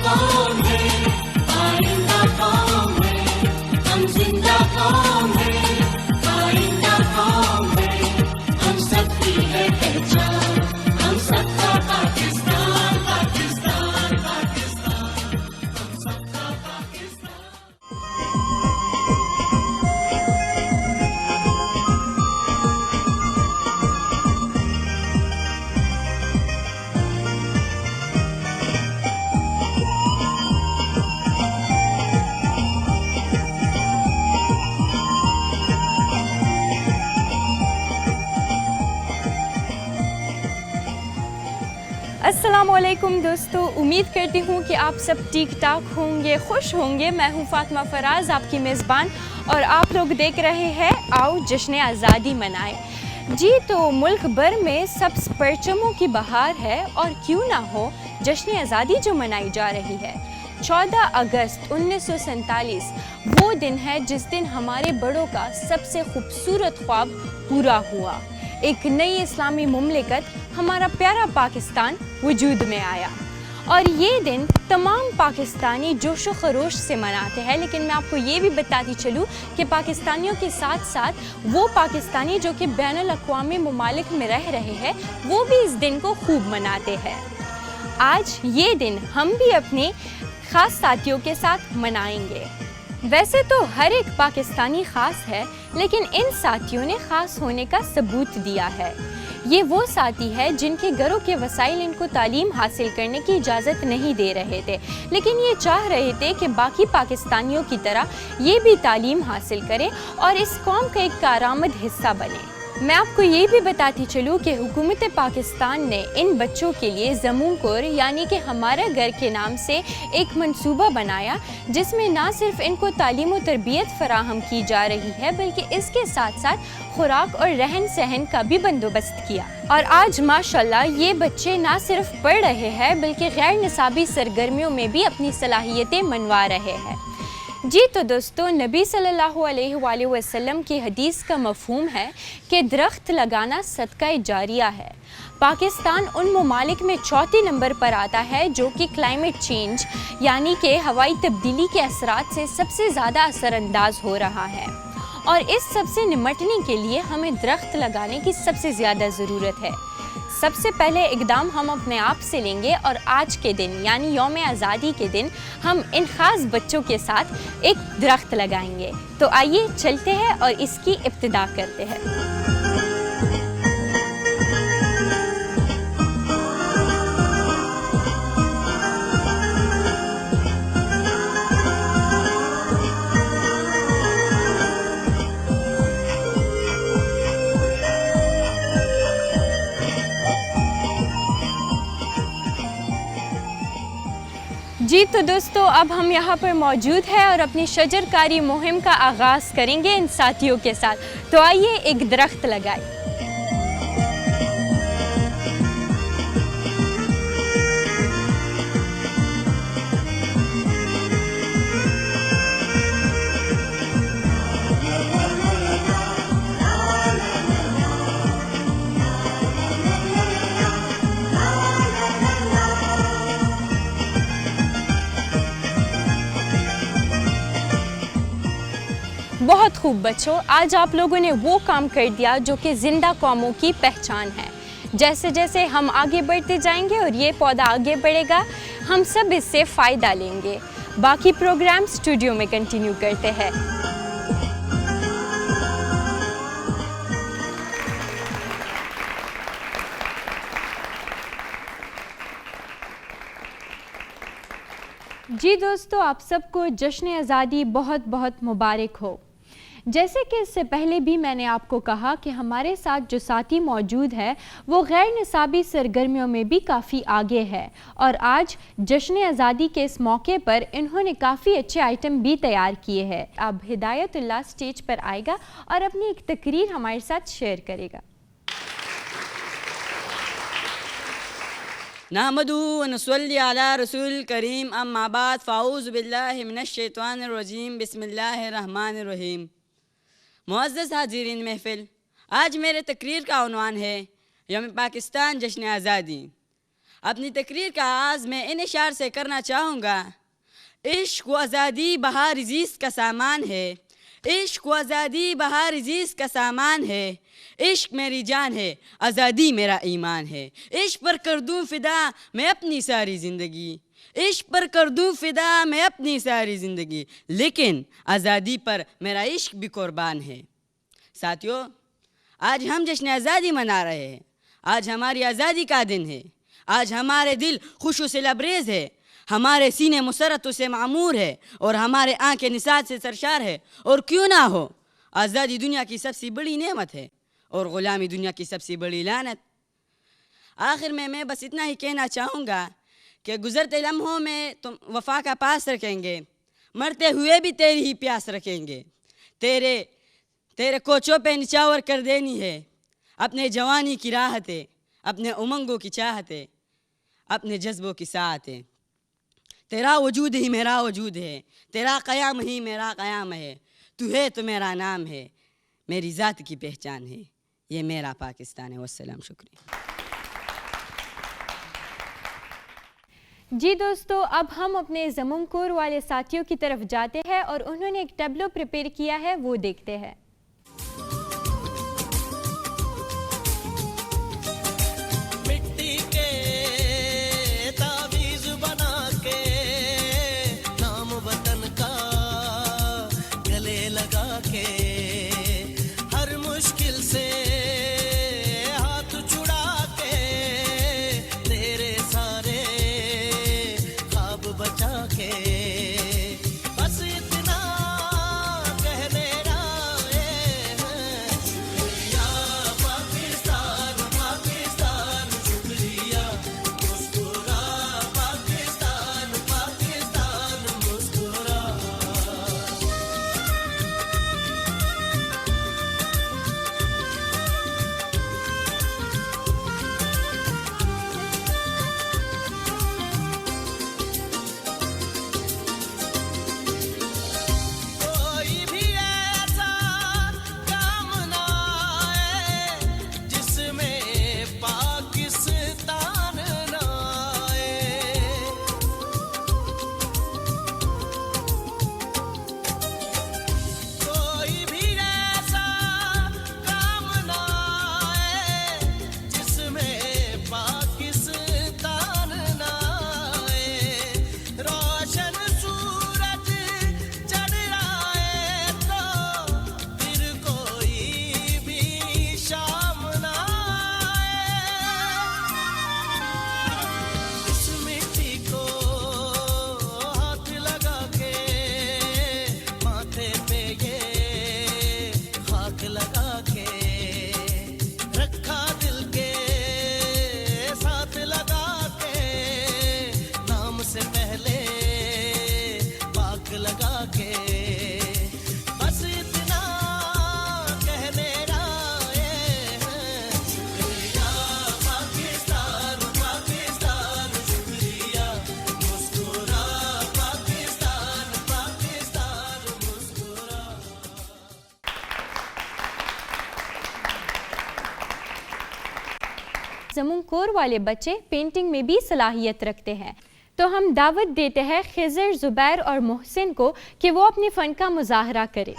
कौम है, आइंदा कौम है, हम जिंदा कौम है, आइंदा कौम है, हम सबकी है पहचान, हम सबका पाकिस्तान, पाकिस्तान, पाकिस्तान, हम सबका पाकिस्तान। अस्सलामुअलैकुम दोस्तों, उम्मीद करती हूँ कि आप सब ठीक ठाक होंगे, खुश होंगे। मैं हूँ फातिमा फराज, आपकी मेज़बान, और आप लोग देख रहे हैं आओ जश्न आज़ादी मनाएं। जी तो मुल्क भर में सब परचमों की बहार है, और क्यों ना हो जश्न आज़ादी जो मनाई जा रही है। 14 अगस्त 1947 वो दिन है जिस दिन हमारे बड़ों का सबसे खूबसूरत ख्वाब पूरा हुआ। एक नई इस्लामी मुमलिकत, हमारा प्यारा पाकिस्तान वजूद में आया। और ये दिन तमाम पाकिस्तानी जोशो खरोश से मनाते हैं। लेकिन मैं आपको ये भी बताती चलूँ कि पाकिस्तानियों के साथ साथ वो पाकिस्तानी जो कि बैनुल अक़वामी ममालिक में रह रहे हैं, वो भी इस दिन को खूब मनाते हैं। आज ये दिन हम भी अपने ख़ास साथियों के साथ मनाएंगे। वैसे तो हर एक पाकिस्तानी ख़ास है, लेकिन इन साथियों ने ख़ास होने का सबूत दिया है। ये वो साथी है जिनके घरों के वसाइल इनको तालीम हासिल करने की इजाज़त नहीं दे रहे थे, लेकिन ये चाह रहे थे कि बाकी पाकिस्तानियों की तरह ये भी तालीम हासिल करें और इस कौम का एक कारआमद हिस्सा बने। मैं आपको ये भी बताती चलूँ कि हुकूमत पाकिस्तान ने इन बच्चों के लिए ज़मूंकुर यानी कि हमारा घर के नाम से एक मंसूबा बनाया, जिसमें ना सिर्फ इनको तालीम और तरबियत फराहम की जा रही है, बल्कि इसके साथ साथ खुराक और रहन सहन का भी बंदोबस्त किया। और आज माशाल्लाह ये बच्चे ना सिर्फ पढ़ रहे हैं, बल्कि गैर निसाबी सरगर्मियों में भी अपनी सलाहियतें मनवा रहे हैं। जी तो दोस्तों, नबी सल्लल्लाहु अलैहि वसल्लम की हदीस का मफ़हूम है कि दरख्त लगाना सदका जारिया है। पाकिस्तान उन ममालिक में चौथे नंबर पर आता है जो कि क्लाइमेट चेंज यानी कि हवाई तब्दीली के असरात से सबसे ज़्यादा असरअंदाज हो रहा है। और इस सब से निमटने के लिए हमें दरख्त लगाने की सबसे ज़्यादा ज़रूरत है। सबसे पहले इक़दाम हम अपने आप से लेंगे, और आज के दिन यानी यौम आज़ादी के दिन हम इन ख़ास बच्चों के साथ एक दरख्त लगाएंगे। तो आइए चलते हैं और इसकी इब्तिदा करते हैं। जी तो दोस्तों, अब हम यहाँ पर मौजूद हैं और अपनी शजरकारी मुहिम का आगाज़ करेंगे इन साथियों के साथ। तो आइए एक दरख्त लगाएं। बहुत खूब बच्चों, आज आप लोगों ने वो काम कर दिया जो कि ज़िंदा कौमों की पहचान है। जैसे जैसे हम आगे बढ़ते जाएंगे और ये पौधा आगे बढ़ेगा, हम सब इससे फ़ायदा लेंगे। बाकी प्रोग्राम स्टूडियो में कंटिन्यू करते हैं। जी दोस्तों, आप सबको जश्न आज़ादी बहुत बहुत मुबारक हो। जैसे कि इससे पहले भी मैंने आपको कहा कि हमारे साथ जो साथी मौजूद है वो गैर निसाबी सरगर्मियों में भी काफ़ी आगे है, और आज जश्न आज़ादी के इस मौके पर इन्होंने काफ़ी अच्छे आइटम भी तैयार किए हैं। अब हिदायतुल्लाह स्टेज पर आएगा और अपनी एक तकरीर हमारे साथ शेयर करेगा। नहमदुहु व नसल्ली अला रसूल करीम, अम्मा बाद, फ़ाऊज़ु बिल्लाहि मिनश शैतानिर रजीम, बिस्मिल्लाहिर रहमानिर रहीम। मुअज़्ज़ज़ हाज़िरीन महफ़िल, आज मेरे तकरीर का उन्वान है यौम पाकिस्तान जश्न आज़ादी। अपनी तकरीर का आगाज़ मैं इन इशार से करना चाहूँगा। इश्क व आज़ादी बहार जीस का सामान है, इश्क व आज़ादी बहार जीस का सामान है, इश्क मेरी जान है, आज़ादी मेरा ईमान है। इश्क पर कर दूँ फ़िदा मैं अपनी सारी ज़िंदगी, इश्क पर कर दूँ फ़िदा मैं अपनी सारी ज़िंदगी, लेकिन आज़ादी पर मेरा इश्क भी कुर्बान है। साथियों, आज हम जश्न आज़ादी मना रहे हैं। आज हमारी आज़ादी का दिन है। आज हमारे दिल खुशू से लबरेज़ है, हमारे सीने मुसरत से मामूर है और हमारे आंखें निसात से सरशार है। और क्यों ना हो, आज़ादी दुनिया की सबसे बड़ी नेमत है और ग़ुलामी दुनिया की सबसे बड़ी लानत। आखिर में मैं बस इतना ही कहना चाहूँगा कि गुज़रते लम्हों में तुम वफ़ा का पास रखेंगे, मरते हुए भी तेरी ही प्यास रखेंगे। तेरे कोचों पे निछावर कर देनी है अपने जवानी की राहतें, अपने उमंगों की चाहतें, अपने जज्बों की साहतें। तेरा वजूद ही मेरा वजूद है, तेरा क़याम ही मेरा क़याम है। तू है तो मेरा नाम है, मेरी ज़ात की पहचान है, ये मेरा पाकिस्तान है। वस्सलाम, शुक्रिया। जी दोस्तों, अब हम अपने ज़मूम कोर वाले साथियों की तरफ जाते हैं और उन्होंने एक टैब्लो प्रिपेयर किया है, वो देखते हैं। ज़मूम कोर वाले बच्चे पेंटिंग में भी सलाहियत रखते हैं, तो हम दावत देते हैं खिज़र, ज़ुबैर और मोहसिन को कि वो अपने फ़न का मुज़ाहरा करें।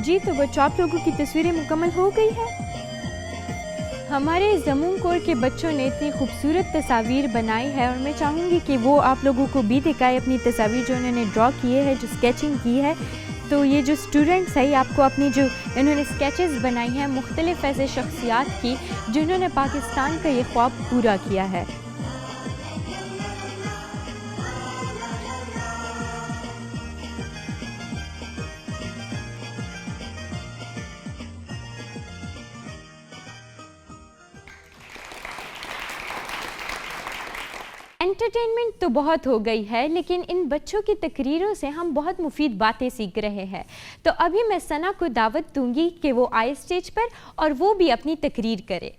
जी तो बच्चों, आप लोगों की तस्वीरें मुकम्मल हो गई है। हमारे जमून कोर के बच्चों ने इतनी खूबसूरत तस्वीर बनाई है और मैं चाहूँगी कि वो आप लोगों को भी दिखाए अपनी तस्वीर जो उन्होंने ड्रॉ किए है, जो स्केचिंग की है। तो ये जो स्टूडेंट्स है, आपको अपनी जो इन्होंने स्केचेस बनाई हैं मुख्तलिफ ऐसे शख्सियात की जिन्होंने पाकिस्तान का ये ख्वाब पूरा किया है। एंटरटेनमेंट तो बहुत हो गई है, लेकिन इन बच्चों की तकरीरों से हम बहुत मुफीद बातें सीख रहे हैं। तो अभी मैं सना को दावत दूंगी कि वो आए स्टेज पर और वो भी अपनी तकरीर करे।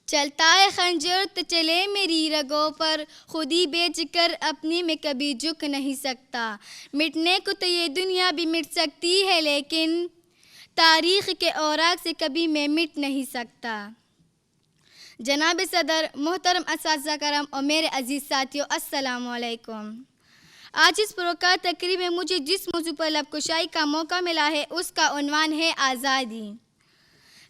चलता है खंजर तो चले मेरी रगों पर, खुदी बेचकर अपनी में कभी झुक नहीं सकता। मिटने को तो ये दुनिया भी मिट सकती है, लेकिन तारीख़ के औराक से कभी मैं मिट नहीं सकता। जनाब सदर, मोहतरम असातिज़ा करम और मेरे अज़ीज़ साथियों, अस्सलामु अलैकुम। आज इस पुरकार तकरीर में मुझे जिस मौजू पर लबकुशाई का मौका मिला है उसका उन्वान है आज़ादी।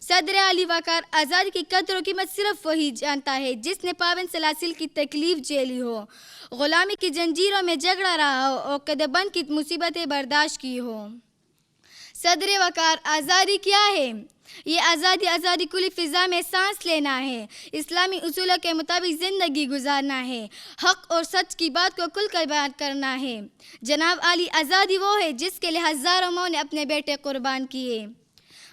सदर आली वकार, आज़ादी की कदर और कीमत सिर्फ वही जानता है जिसने पाबंद सलासिल की तकलीफ़ झेली हो, ग़ुलामी की जंजीरों में झगड़ा रहा हो और कदबंद की मुसीबतें बर्दाश्त की हो। सदर वकार, आज़ादी क्या है? ये आज़ादी खुली फ़िज़ा में सांस लेना है, इस्लामी उसूलों के मुताबिक ज़िंदगी गुजारना है, हक़ और सच की बात को खुलकर बयान करना है। जनाब आली, आज़ादी वो है जिसके लिए हज़ारों माँ ने अपने बेटे कुर्बान किए।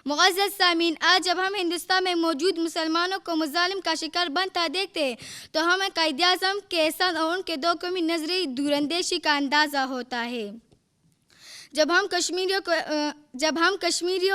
मुअज़्ज़ज़ सामीन, आज जब हम हिंदुस्तान में मौजूद मुसलमानों को मुज़ालिम का शिकार बनता देखते हैं तो हमें कायदे-ए-आज़म के एहसान और उनके दो कौमी नज़रिए दूरअंदेशी का अंदाज़ा होता है। जब हम कश्मीरियों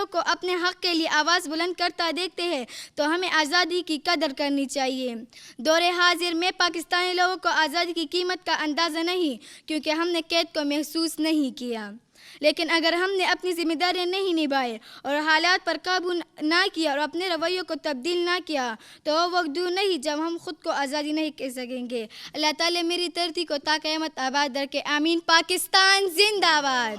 को अपने हक़ के लिए आवाज़ बुलंद करता देखते हैं तो हमें आज़ादी की कदर करनी चाहिए। दौरे हाजिर में पाकिस्तानी लोगों को आज़ादी की कीमत का अंदाज़ा नहीं, क्योंकि हमने कैद को महसूस नहीं किया। लेकिन अगर हमने अपनी ज़िम्मेदारियाँ नहीं निभाई और हालात पर काबू ना किया और अपने रवैयों को तब्दील ना किया तो वो वक्त दूर नहीं जब हम ख़ुद को आज़ादी नहीं कह सकेंगे। अल्लाह ताला मेरी धरती को ता क़यामत आबाद रखे। आमीन। पाकिस्तान जिंदाबाद।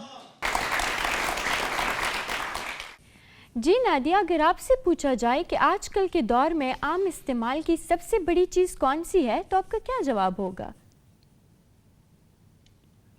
जी नादिया, अगर आपसे पूछा जाए कि आजकल के दौर में आम इस्तेमाल की सबसे बड़ी चीज़ कौन सी है तो आपका क्या जवाब होगा?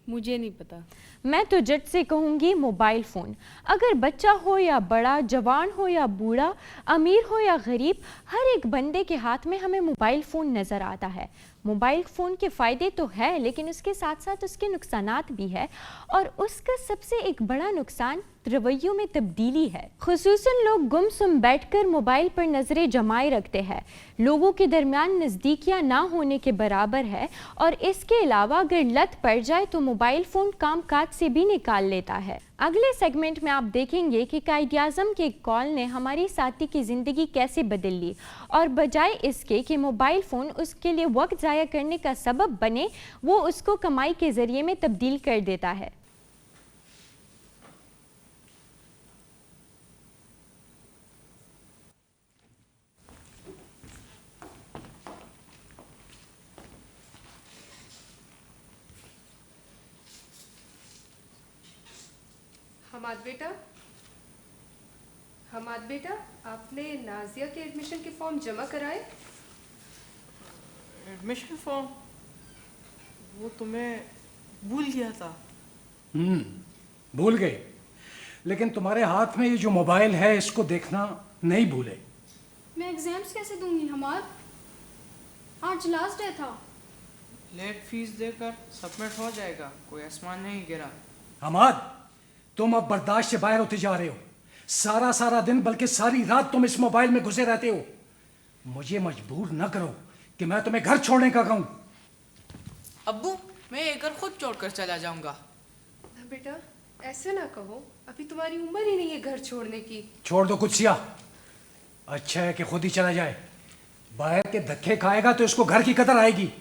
मुझे नहीं पता। मैं तो झट से कहूँगी मोबाइल फ़ोन। अगर बच्चा हो या बड़ा, जवान हो या बूढ़ा, अमीर हो या गरीब, हर एक बंदे के हाथ में हमें मोबाइल फ़ोन नज़र आता है। मोबाइल फ़ोन के फ़ायदे तो है, लेकिन उसके साथ साथ उसके नुकसानात भी है, और उसका सबसे एक बड़ा नुकसान रवैयों में तब्दीली है। खुसूसन लोग गुमसुम बैठकर मोबाइल पर नज़रें जमाए रखते हैं। लोगों के दरमियान नज़दीकियाँ ना होने के बराबर है, और इसके अलावा अगर लत पड़ जाए तो मोबाइल फ़ोन काम काज से भी निकाल लेता है। अगले सेगमेंट में आप देखेंगे कि कायदे-ए-आज़म के कॉल ने हमारी साथी की ज़िंदगी कैसे बदल ली, और बजाय इसके कि मोबाइल फ़ोन उसके लिए वक्त ज़ाया करने का सबब बने, वो उसको कमाई के ज़रिए में तब्दील कर देता है। हमाद बेटा, आपने नाजिया के एडमिशन के फॉर्म जमा कराए? Admission form? वो तुम्हें भूल गया था। भूल गए, लेकिन तुम्हारे हाथ में ये जो मोबाइल है इसको देखना नहीं भूले। मैं एग्जाम्स कैसे दूंगी हमाद? आज लास्ट डे था। लेट फीस देकर सबमिट हो जाएगा, कोई आसमान नहीं गिरा। हमाद, तुम अब बर्दाश्त से बाहर होते जा रहे हो। सारा दिन बल्कि सारी रात तुम इस मोबाइल में घुसे रहते हो। मुझे मजबूर न करो कि मैं तुम्हें घर छोड़ने का कहूँ। अब्बू, मैं ये घर खुद छोड़कर चला जाऊंगा। बेटा, ऐसे ना कहो, अभी तुम्हारी उम्र ही नहीं है घर छोड़ने की। छोड़ दो कुत्सिया, अच्छा है कि खुद ही चला जाए। बाहर के धक्के खाएगा तो इसको घर की कदर आएगी।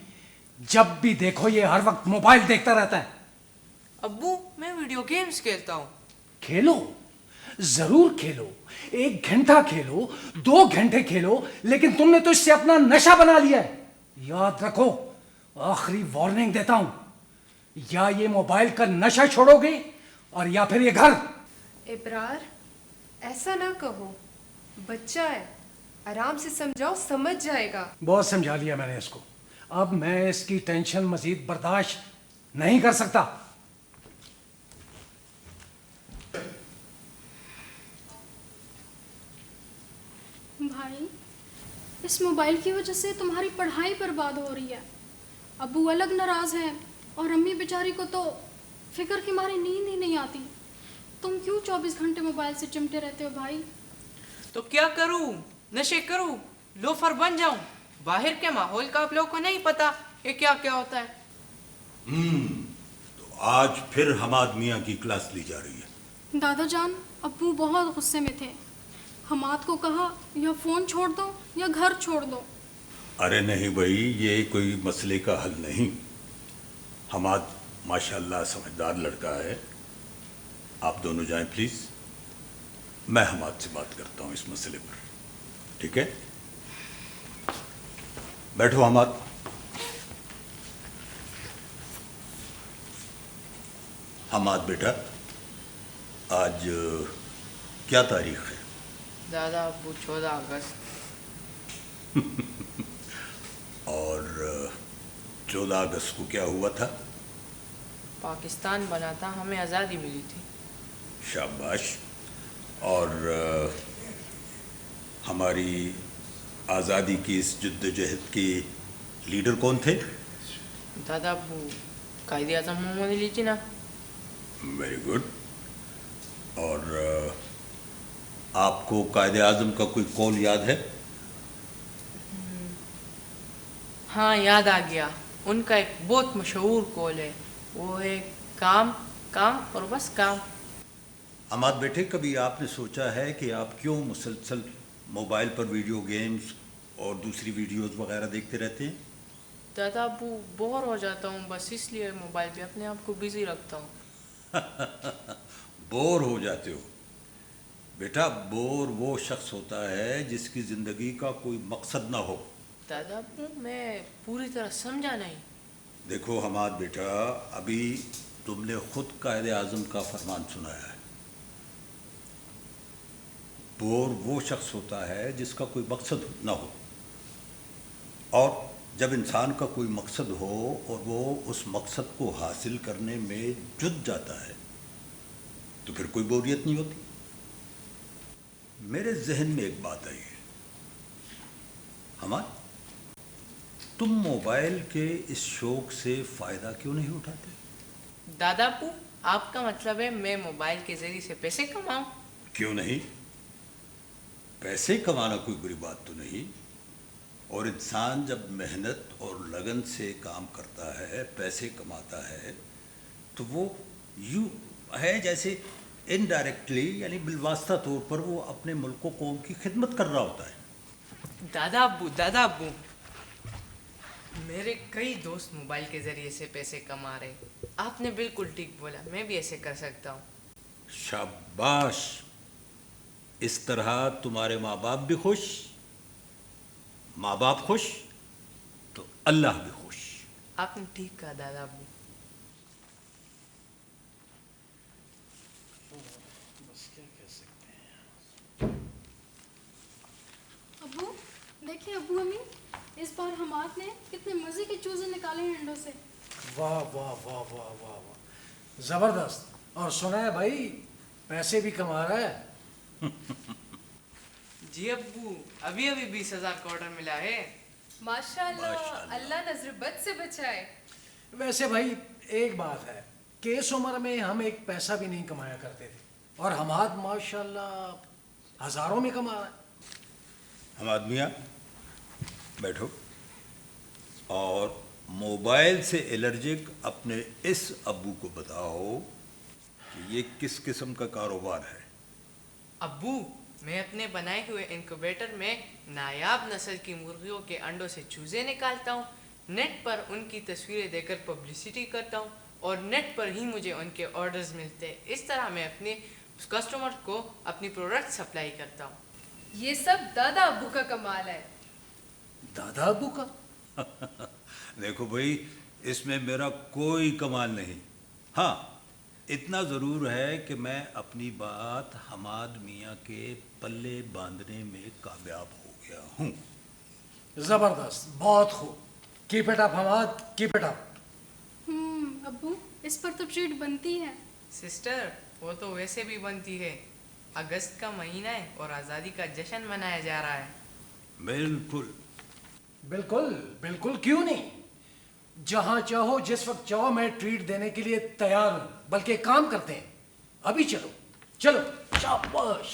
जब भी देखो ये हर वक्त मोबाइल देखता रहता है। अब्बू, मैं वीडियो गेम्स खेलता हूँ। खेलो, जरूर खेलो, 1 घंटा खेलो, 2 घंटे खेलो, लेकिन तुमने तो इससे अपना नशा बना लिया है। याद रखो, आखिरी वार्निंग देता हूं, या ये मोबाइल का नशा छोड़ोगे और या फिर ये घर। इब्रार, ऐसा ना कहो, बच्चा है, आराम से समझाओ, समझ जाएगा। बहुत समझा लिया मैंने इसको। अब मैं इसकी टेंशन मजीद बर्दाश्त नहीं कर सकता। भाई, इस मोबाइल की वजह से तुम्हारी पढ़ाई बर्बाद हो रही है। अब्बू अलग नाराज हैं और अम्मी बेचारी को तो फिक्र की मारी नींद ही नहीं आती। तुम क्यों 24 घंटे मोबाइल से चिमटे रहते हो भाई? तो क्या करूं? नशे करूं? लोफर बन जाऊं? बाहर के माहौल का आप लोगों को नहीं पता ये क्या क्या होता है। तो आज फिर हमाद मियाँ की क्लास ली जा रही है। दादा जान, अब्बू बहुत गुस्से में थे। हमाद को कहा या फ़ोन छोड़ दो या घर छोड़ दो। अरे नहीं भाई, ये कोई मसले का हल नहीं। हमाद माशाल्लाह समझदार लड़का है। आप दोनों जाएं प्लीज, मैं हमाद से बात करता हूँ इस मसले पर, ठीक है? बैठो हमाद। हमाद बेटा, आज क्या तारीख है? दादा अब्बू 14 अगस्त। और 14 अगस्त को क्या हुआ था? पाकिस्तान बना था, हमें आज़ादी मिली थी। शाबाश। और हमारी आज़ादी की इस जद्दोजहद के लीडर कौन थे? दादा अब्बू Quaid-e-Azam Mohammad Ali Jinnah. Very good. और आपको कायदे आज़म का कोई कौल याद है? हाँ, याद आ गया। उनका एक बहुत मशहूर कौल है, वो है काम काम और बस काम। हमाद बेटे, कभी आपने सोचा है कि आप क्यों मुसलसल मोबाइल पर वीडियो गेम्स और दूसरी वीडियोस वगैरह देखते रहते हैं? दादा अब्बू बोर हो जाता हूँ, बस इसलिए मोबाइल पे अपने आप को बिजी रखता हूँ। बोर हो जाते हो? बेटा, बोर वो शख्स होता है जिसकी ज़िंदगी का कोई मकसद ना हो। दादा अब्बू मैं पूरी तरह समझा नहीं। देखो हमाद बेटा, अभी तुमने खुद कायदे आज़म का फरमान सुनाया है। बोर वो शख्स होता है जिसका कोई मकसद ना हो, और जब इंसान का कोई मकसद हो और वो उस मकसद को हासिल करने में जुट जाता है तो फिर कोई बोरियत नहीं होती। मेरे जहन में एक बात आई है, हमाद, तुम मोबाइल के इस शौक से फ़ायदा क्यों नहीं उठाते? दादा अब्बू, आपका मतलब है मैं मोबाइल के जरिए से पैसे कमाऊं? क्यों नहीं? पैसे कमाना कोई बुरी बात तो नहीं, और इंसान जब मेहनत और लगन से काम करता है, पैसे कमाता है, तो वो यूँ है जैसे इनडायरेक्टली, यानी बिलवास्ता तौर पर वो अपने मुल्क और कौम की खिदमत कर रहा होता है। दादा अब्बू, मेरे कई दोस्त मोबाइल के जरिए से पैसे कमा रहे। आपने बिल्कुल ठीक बोला, मैं भी ऐसे कर सकता हूँ। शाबाश। इस तरह तुम्हारे माँ बाप भी खुश, माँ बाप खुश तो अल्लाह भी खुश। आपने ठीक कहा दादा अब्बू। अब्बू देखिए, अब्बू अम्मी, इस बार हमाद ने कितने मज़े के चूजे निकाले हैं अंडों से। वाह वाह वाह वाह वाह वाह, जबरदस्त। और सुना है भाई, पैसे भी कमा रहा है। जी अब्बू, अभी अभी 20,000 का ऑर्डर मिला है। माशाल्लाह, अल्लाह नजर बद से बचाए। वैसे भाई एक बात है कि इस उम्र में हम एक पैसा भी नहीं कमाया करते थे, और हमाद माशाल्लाह हजारों में कमा रहा है। हमाद मियाँ बैठो। और मोबाइल से एलर्जिक अपने इस अब्बू को बताओ कि ये किस किस्म का कारोबार है। अब्बू, मैं अपने बनाए हुए इनक्यूबेटर में नायाब नस्ल की मुर्गियों के अंडों से चूजे निकालता हूँ, नेट पर उनकी तस्वीरें देकर पब्लिसिटी करता हूँ, और नेट पर ही मुझे उनके ऑर्डर्स मिलते हैं। इस तरह मैं अपने कस्टमर को अपनी प्रोडक्ट सप्लाई करता हूँ। ये सब दादा अब्बू का कमाल है। दादा अब्बू का? देखो भाई, इसमें मेरा कोई कमाल नहीं। हाँ, इतना ज़रूर है कि मैं अपनी बात हमाद मियाँ के पल्ले बांधने में कामयाब हो गया हूँ। जबरदस्त, बहुत खूब। Keep it up Hamad, keep it up. अब्बू इस पर तो ट्रीट बनती है। सिस्टर, वो तो वैसे भी बनती है। अगस्त का महीना है और आज़ादी का जश्न मनाया जा रहा है। बिल्कुल। बिल्कुल बिल्कुल, क्यों नहीं। जहां चाहो जिस वक्त चाहो मैं ट्रीट देने के लिए तैयार हूं। बल्कि एक काम करते हैं, अभी चलो चलो, शाबाश।